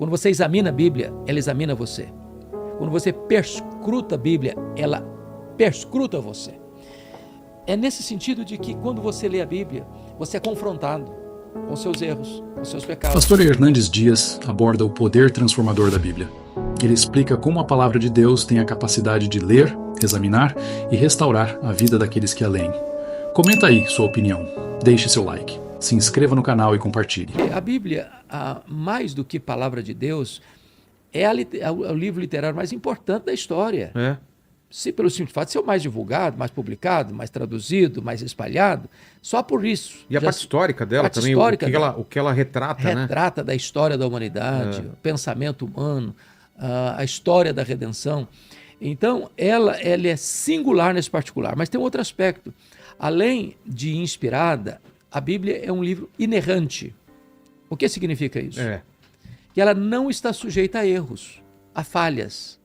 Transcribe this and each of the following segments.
Quando você examina a Bíblia, ela examina você. Quando você perscruta a Bíblia, ela perscruta você. É nesse sentido de que quando você lê a Bíblia, você é confrontado com seus erros, com seus pecados. Pastor Hernandes Dias aborda o poder transformador da Bíblia. Ele explica como a palavra de Deus tem a capacidade de ler, examinar e restaurar a vida daqueles que a leem. Comenta aí sua opinião, deixe seu like, se inscreva no canal e compartilhe. A Bíblia, mais do que palavra de Deus, é o livro literário mais importante da história. Se pelo simples fato de ser o mais divulgado, mais publicado, mais traduzido, mais espalhado, só por isso. E a parte histórica dela também, o que ela retrata, né? Retrata da história da humanidade, o pensamento humano, a história da redenção. Então, ela é singular nesse particular. Mas tem um outro aspecto. Além de inspirada, a Bíblia é um livro inerrante. O que significa isso? Que ela não está sujeita a erros, a falhas,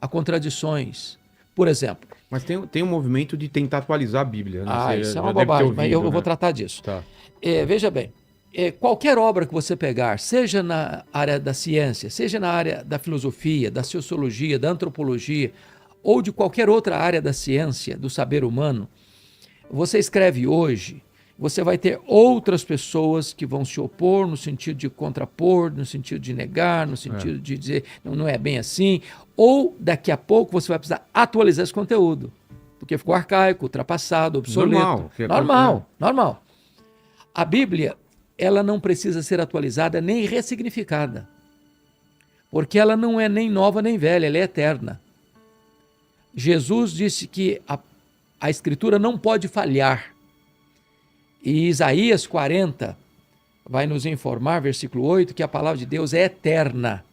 a contradições. Por exemplo... Mas tem um movimento de tentar atualizar a Bíblia. Né? Isso é uma bobagem, mas eu vou tratar disso. Tá. Veja bem, qualquer obra que você pegar, seja na área da ciência, seja na área da filosofia, da sociologia, da antropologia, ou de qualquer outra área da ciência, do saber humano, você escreve hoje, você vai ter outras pessoas que vão se opor no sentido de contrapor, no sentido de negar, no sentido de dizer não é bem assim, ou daqui a pouco você vai precisar atualizar esse conteúdo, porque ficou arcaico, ultrapassado, obsoleto. Normal. A Bíblia, ela não precisa ser atualizada nem ressignificada, porque ela não é nem nova nem velha, ela é eterna. Jesus disse que a Escritura não pode falhar. E Isaías 40 vai nos informar, versículo 8, que a palavra de Deus é eterna.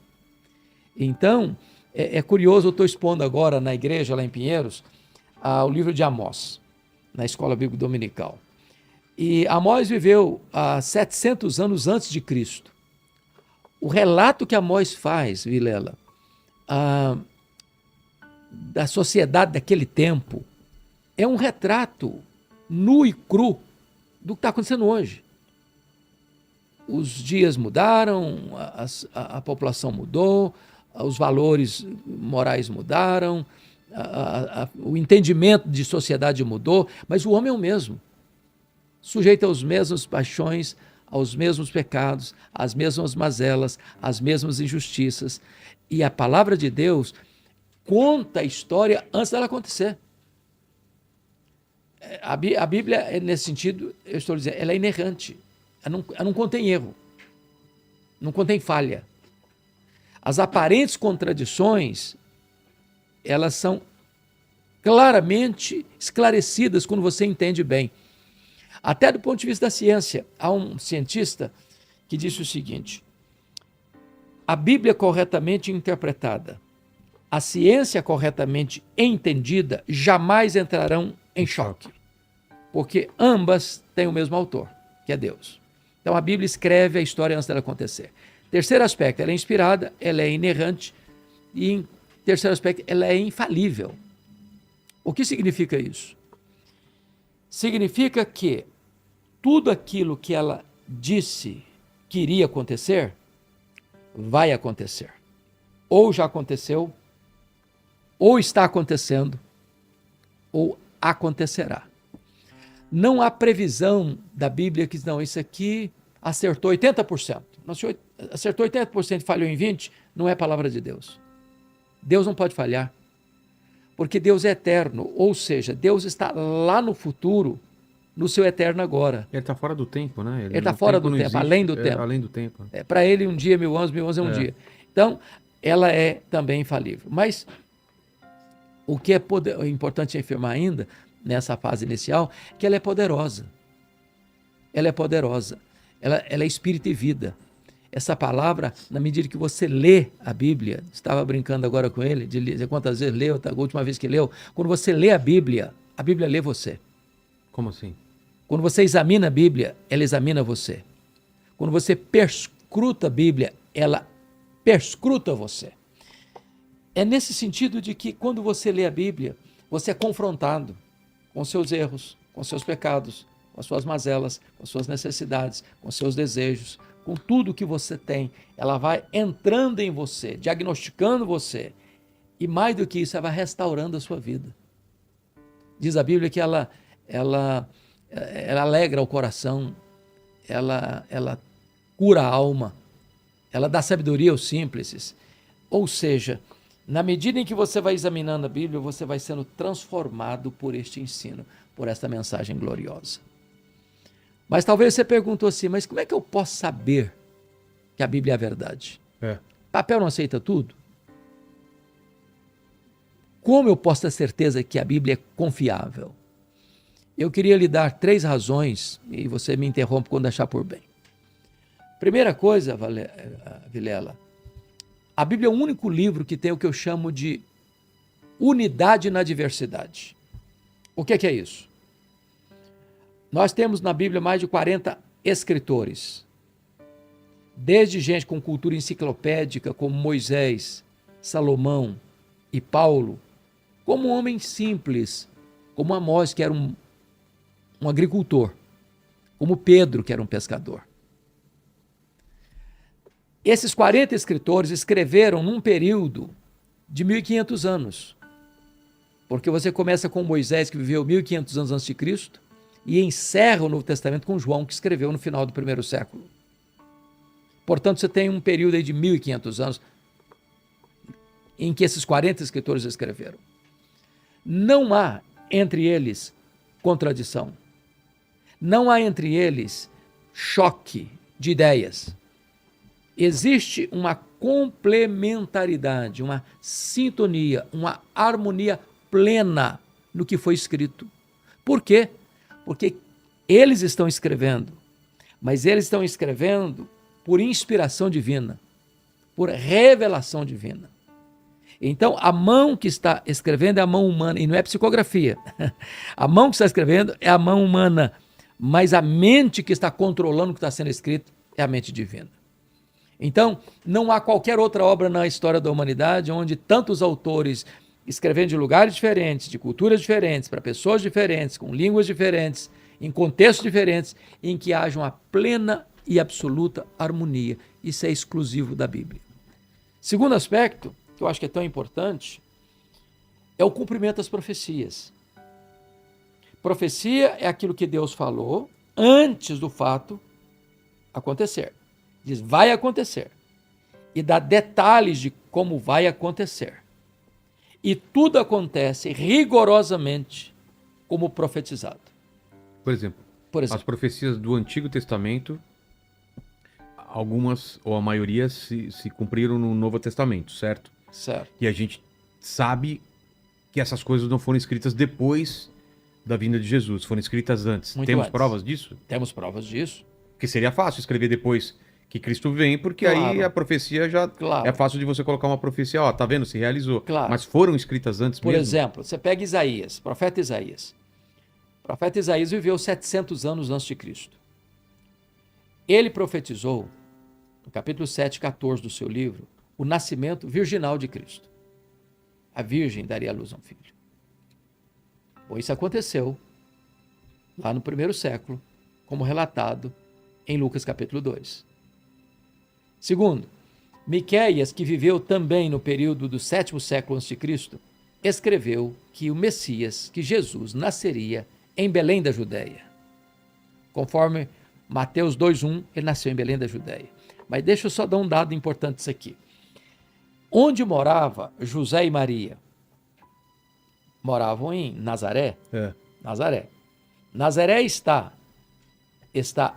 Então, é curioso, eu estou expondo agora na igreja, lá em Pinheiros, o livro de Amós, na Escola Bíblica Dominical. E Amós viveu há 700 anos antes de Cristo. O relato que Amós faz, Vilela, da sociedade daquele tempo, é um retrato nu e cru do que está acontecendo hoje. Os dias mudaram, a população mudou, os valores morais mudaram, o entendimento de sociedade mudou, mas o homem é o mesmo, sujeito às mesmas paixões, aos mesmos pecados, às mesmas mazelas, às mesmas injustiças. E a palavra de Deus conta a história antes dela acontecer. A Bíblia, nesse sentido, eu estou dizendo, ela é inerrante. Ela não contém erro. Não contém falha. As aparentes contradições, elas são claramente esclarecidas quando você entende bem. Até do ponto de vista da ciência, há um cientista que disse o seguinte: a Bíblia corretamente interpretada, a ciência corretamente entendida jamais entrarão em choque, porque ambas têm o mesmo autor, que é Deus. Então a Bíblia escreve a história antes dela acontecer. Terceiro aspecto, ela é inspirada, ela é inerrante e, em terceiro aspecto, ela é infalível. O que significa isso? Significa que tudo aquilo que ela disse que iria acontecer, vai acontecer. Ou já aconteceu, ou está acontecendo, ou acontecerá. Não há previsão da Bíblia que diz, não, isso aqui acertou 80%. Não, se acertou 80% e falhou em 20%, não é palavra de Deus. Deus não pode falhar, porque Deus é eterno, ou seja, Deus está lá no futuro, no seu eterno agora. Ele está fora do tempo, né? Ele está fora do tempo, existe, além do tempo. Além do tempo. Para ele, um dia, 1000 anos é um dia. Então, ela é também infalível. Mas o que é importante afirmar ainda, nessa fase inicial, é que ela é poderosa. Ela é poderosa. Ela é espírito e vida. Essa palavra, na medida que você lê a Bíblia, estava brincando agora com ele, de dizer quantas vezes leu, a última vez que leu, quando você lê a Bíblia lê você. Como assim? Quando você examina a Bíblia, ela examina você. Quando você perscruta a Bíblia, ela perscruta você. É nesse sentido de que quando você lê a Bíblia, você é confrontado com seus erros, com seus pecados, com as suas mazelas, com as suas necessidades, com seus desejos, com tudo que você tem. Ela vai entrando em você, diagnosticando você. E mais do que isso, ela vai restaurando a sua vida. Diz a Bíblia que ela alegra o coração, ela cura a alma, ela dá sabedoria aos simples. Ou seja, na medida em que você vai examinando a Bíblia, você vai sendo transformado por este ensino, por esta mensagem gloriosa. Mas talvez você perguntou assim, mas como é que eu posso saber que a Bíblia é a verdade? Papel não aceita tudo? Como eu posso ter certeza que a Bíblia é confiável? Eu queria lhe dar 3 razões, e você me interrompe quando achar por bem. Primeira coisa, Vilela, a Bíblia é o único livro que tem o que eu chamo de unidade na diversidade. O que é isso? Nós temos na Bíblia mais de 40 escritores, desde gente com cultura enciclopédica, como Moisés, Salomão e Paulo, como homens simples, como Amós, que era um agricultor, como Pedro, que era um pescador. Esses 40 escritores escreveram num período de 1.500 anos, porque você começa com Moisés, que viveu 1.500 anos antes de Cristo, e encerra o Novo Testamento com João, que escreveu no final do 1º século. Portanto, você tem um período aí de 1.500 anos em que esses 40 escritores escreveram. Não há entre eles contradição. Não há entre eles choque de ideias. Existe uma complementaridade, uma sintonia, uma harmonia plena no que foi escrito. Por quê? Porque eles estão escrevendo, mas eles estão escrevendo por inspiração divina, por revelação divina. Então, a mão que está escrevendo é a mão humana, e não é psicografia. A mão que está escrevendo é a mão humana, mas a mente que está controlando o que está sendo escrito é a mente divina. Então, não há qualquer outra obra na história da humanidade onde tantos autores escrevendo de lugares diferentes, de culturas diferentes, para pessoas diferentes, com línguas diferentes, em contextos diferentes, em que haja uma plena e absoluta harmonia. Isso é exclusivo da Bíblia. Segundo aspecto, que eu acho que é tão importante, é o cumprimento das profecias. Profecia é aquilo que Deus falou antes do fato acontecer. Diz, vai acontecer. E dá detalhes de como vai acontecer. E tudo acontece rigorosamente como profetizado. Por exemplo, as profecias do Antigo Testamento, algumas ou a maioria se cumpriram no Novo Testamento, certo? Certo. E a gente sabe que essas coisas não foram escritas depois da vinda de Jesus, foram escritas antes. Temos provas disso? Temos provas disso. Porque seria fácil escrever depois que Cristo vem, porque aí a profecia já é fácil de você colocar uma profecia, ó, tá vendo, se realizou. Claro. Mas foram escritas antes mesmo? Por exemplo, você pega Isaías, profeta Isaías. O profeta Isaías viveu 700 anos antes de Cristo. Ele profetizou, no capítulo 7, 14 do seu livro, o nascimento virginal de Cristo. A virgem daria à luz a um filho. Bom, isso aconteceu lá no 1º século, como relatado em Lucas capítulo 2. Segundo, Miqueias, que viveu também no período do 7º século a.C., escreveu que o Messias, que Jesus, nasceria em Belém da Judéia. Conforme Mateus 2:1, ele nasceu em Belém da Judéia. Mas deixa eu só dar um dado importante isso aqui. Onde morava José e Maria? Moravam em Nazaré. Nazaré. Nazaré está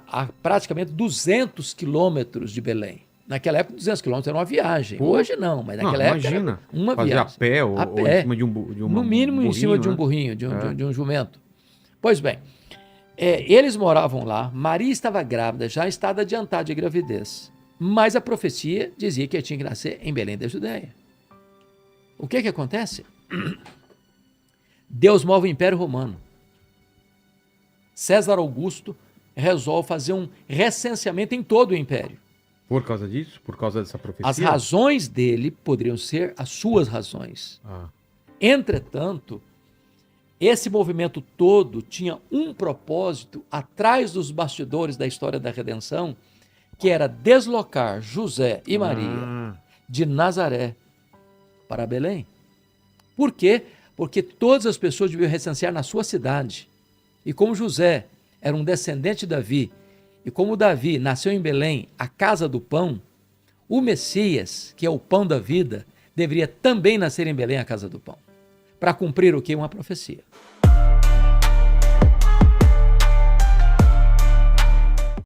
a praticamente 200 quilômetros de Belém. Naquela época, 200 quilômetros era uma viagem. Hoje não, mas naquela época era uma fazer viagem. A pé ou em cima de um burrinho. No mínimo em cima de um burrinho, de um jumento. Pois bem, eles moravam lá, Maria estava grávida, já em estado adiantado de gravidez. Mas a profecia dizia que ele tinha que nascer em Belém da Judéia. O que acontece? Deus move o Império Romano. César Augusto resolve fazer um recenseamento em todo o Império. Por causa disso? Por causa dessa profecia? As razões dele poderiam ser as suas razões. Entretanto, esse movimento todo tinha um propósito atrás dos bastidores da história da redenção, que era deslocar José e Maria de Nazaré para Belém. Por quê? Porque todas as pessoas deviam recensear na sua cidade. E como José era um descendente de Davi, e como Davi nasceu em Belém, a casa do pão, o Messias, que é o pão da vida, deveria também nascer em Belém, a casa do pão. Para cumprir o quê? Uma profecia.